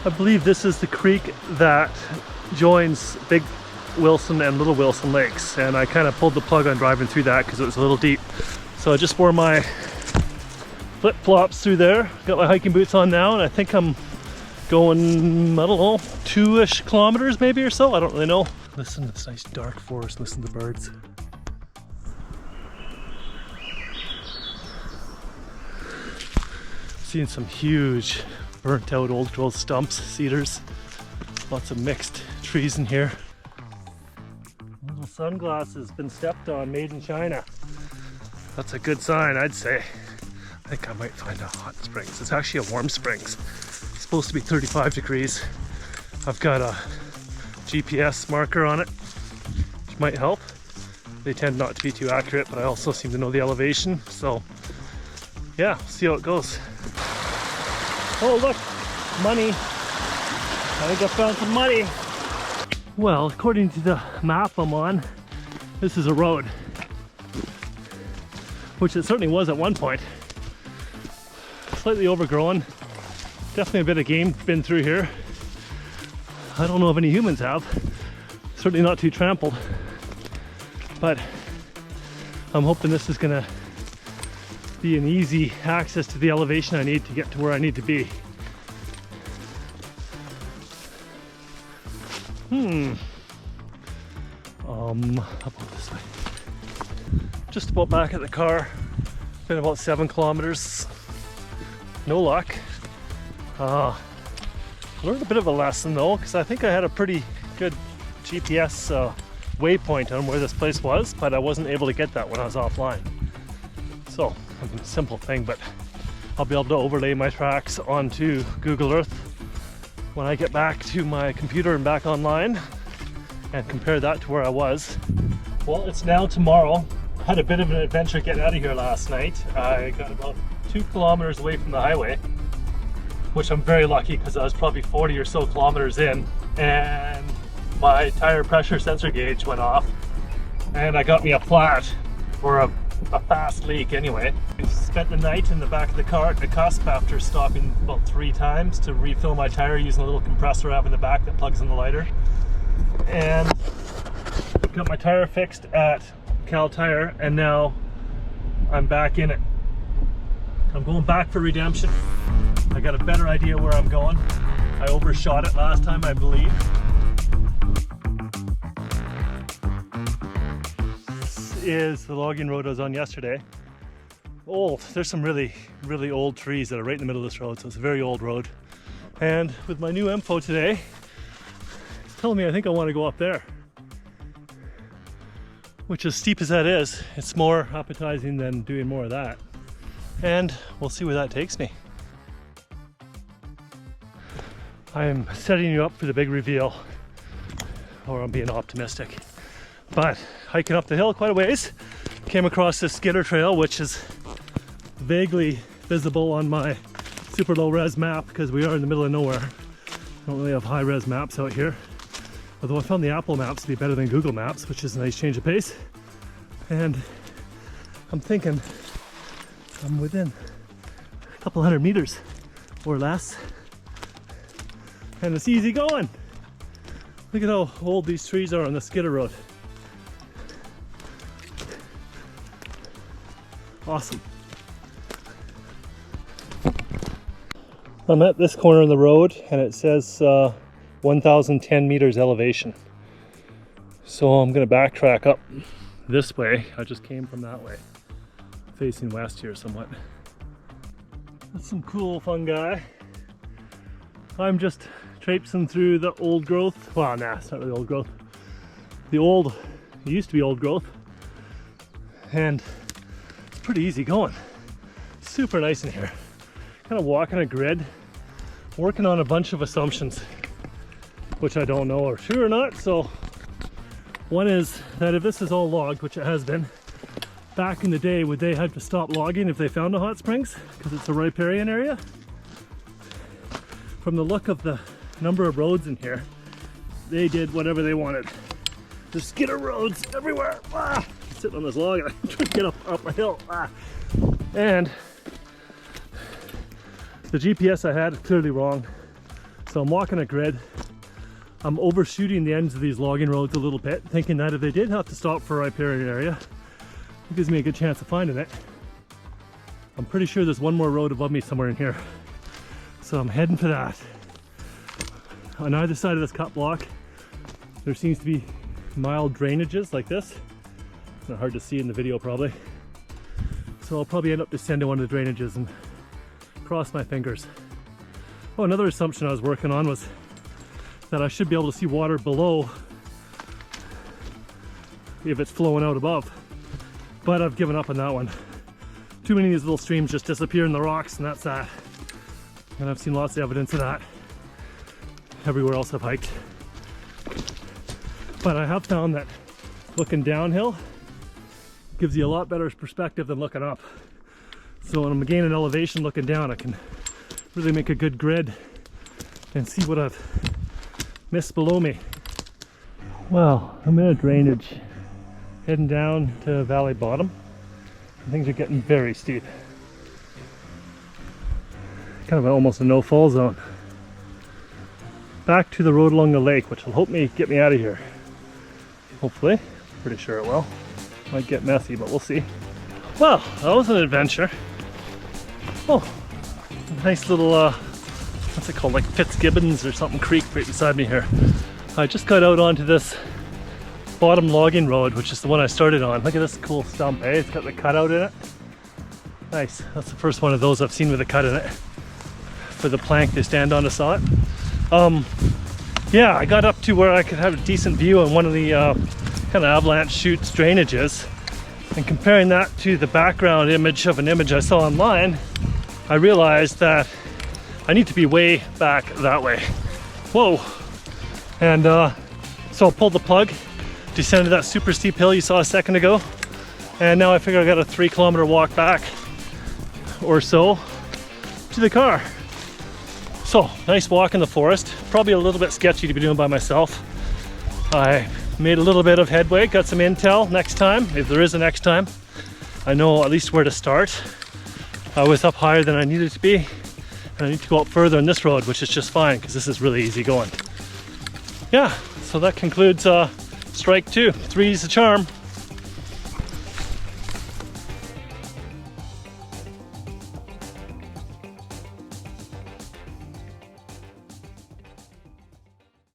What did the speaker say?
I believe this is the creek that joins Big Wilson and Little Wilson lakes, and I kind of pulled the plug on driving through that because it was a little deep. So I just wore my flip-flops through there, got my hiking boots on now, and I think I'm going, I don't know, 2-ish kilometers maybe or so, I don't really know. Listen to this nice dark forest, listen to the birds. Seeing some huge burnt out old growth stumps, cedars, lots of mixed trees in here. Little sunglasses been stepped on, made in China. That's a good sign, I'd say. I think I might find a hot springs. It's actually a warm springs. It's supposed to be 35 degrees. I've got a GPS marker on it, which might help. They tend not to be too accurate, but I also seem to know the elevation. So yeah, see how it goes. Oh look, money. I think I found some money. Well, according to the map I'm on, this is a road, which it certainly was at one point. Slightly overgrown. Definitely a bit of game been through here. I don't know if any humans have. Certainly not too trampled. But I'm hoping this is gonna be an easy access to the elevation I need to get to where I need to be. How about this way? Just about back at the car. Been about 7 kilometers. No luck. Learned a bit of a lesson though, because I think I had a pretty good GPS waypoint on where this place was, but I wasn't able to get that when I was offline. So, I mean, simple thing, but I'll be able to overlay my tracks onto Google Earth when I get back to my computer and back online and compare that to where I was. Well, it's now tomorrow. I had a bit of an adventure getting out of here last night. I got about 2 kilometers away from the highway, which I'm very lucky because I was probably 40 or so kilometers in, and my tire pressure sensor gauge went off and I got me a flat or a fast leak anyway. I spent the night in the back of the car at Nakusp after stopping about 3 times to refill my tire using a little compressor I have in the back that plugs in the lighter, and got my tire fixed at Cal Tire, and now I'm back in it. I'm going back for redemption. I got a better idea where I'm going. I overshot it last time, I believe. This is the logging road I was on yesterday. Old. There's some really old trees that are right in the middle of this road, so it's a very old road. And with my new info today, it's telling me I think I want to go up there. Which, as steep as that is, it's more appetizing than doing more of that. And we'll see where that takes me. I'm setting you up for the big reveal, or I'm being optimistic. But hiking up the hill quite a ways, came across this skidder trail, which is vaguely visible on my super low res map because we are in the middle of nowhere. Don't really have high res maps out here. Although I found the Apple Maps to be better than Google Maps, which is a nice change of pace. And I'm thinking I'm within a couple hundred meters or less. And it's easy going. Look at how old these trees are on the skidder road. Awesome. I'm at this corner of the road and it says 1010 meters elevation. So I'm going to backtrack up this way. I just came from that way, facing west here somewhat. That's some cool fungi. I'm just traipsing through the old growth. Well, nah, it's not really old growth. It used to be old growth. And it's pretty easy going. Super nice in here. Kind of walking a grid, working on a bunch of assumptions, which I don't know are true or not. So one is that if this is all logged, which it has been, back in the day, would they have to stop logging if they found a hot springs? Because it's a riparian area. From the look of the number of roads in here, they did whatever they wanted. There's skidder roads everywhere. I'm sitting on this log and I'm trying to get up a hill. And the GPS I had is clearly wrong. So I'm walking a grid. I'm overshooting the ends of these logging roads a little bit, thinking that if they did have to stop for a riparian area, it gives me a good chance of finding it. I'm pretty sure there's one more road above me somewhere in here. So I'm heading for that. On either side of this cut block, there seems to be mild drainages like this. It's not hard to see in the video probably. So I'll probably end up descending one of the drainages and cross my fingers. Oh, another assumption I was working on was that I should be able to see water below if it's flowing out above. But I've given up on that one. Too many of these little streams just disappear in the rocks, and that's that. And I've seen lots of evidence of that everywhere else I've hiked. But I have found that looking downhill gives you a lot better perspective than looking up. So when I'm gaining elevation looking down, I can really make a good grid and see what I've missed below me. Well, I'm in a drainage heading down to valley bottom. Things are getting very steep. Kind of almost a no-fall zone. Back to the road along the lake, which will help me get me out of here. Hopefully. Pretty sure it will. Might get messy, but we'll see. Well, that was an adventure. Oh, nice little, what's it called, like Fitzgibbons or something creek right beside me here. I just got out onto this bottom logging road, which is the one I started on. Look at this cool stump, eh? It's got the cutout in it. Nice. That's the first one of those I've seen with a cut in it. For the plank they stand on to saw it. Yeah, I got up to where I could have a decent view on one of the kind of avalanche chutes drainages. And comparing that to the background image of an image I saw online, I realized that I need to be way back that way. Whoa. And so I pulled the plug, descended that super steep hill you saw a second ago, and now I figure I got a 3 kilometer walk back or so to the car. So, nice walk in the forest. Probably a little bit sketchy to be doing by myself. I made a little bit of headway, got some intel next time, if there is a next time. I know at least where to start. I was up higher than I needed to be, and I need to go up further on this road, which is just fine because this is really easy going. Yeah, so that concludes strike 2. 3's the charm.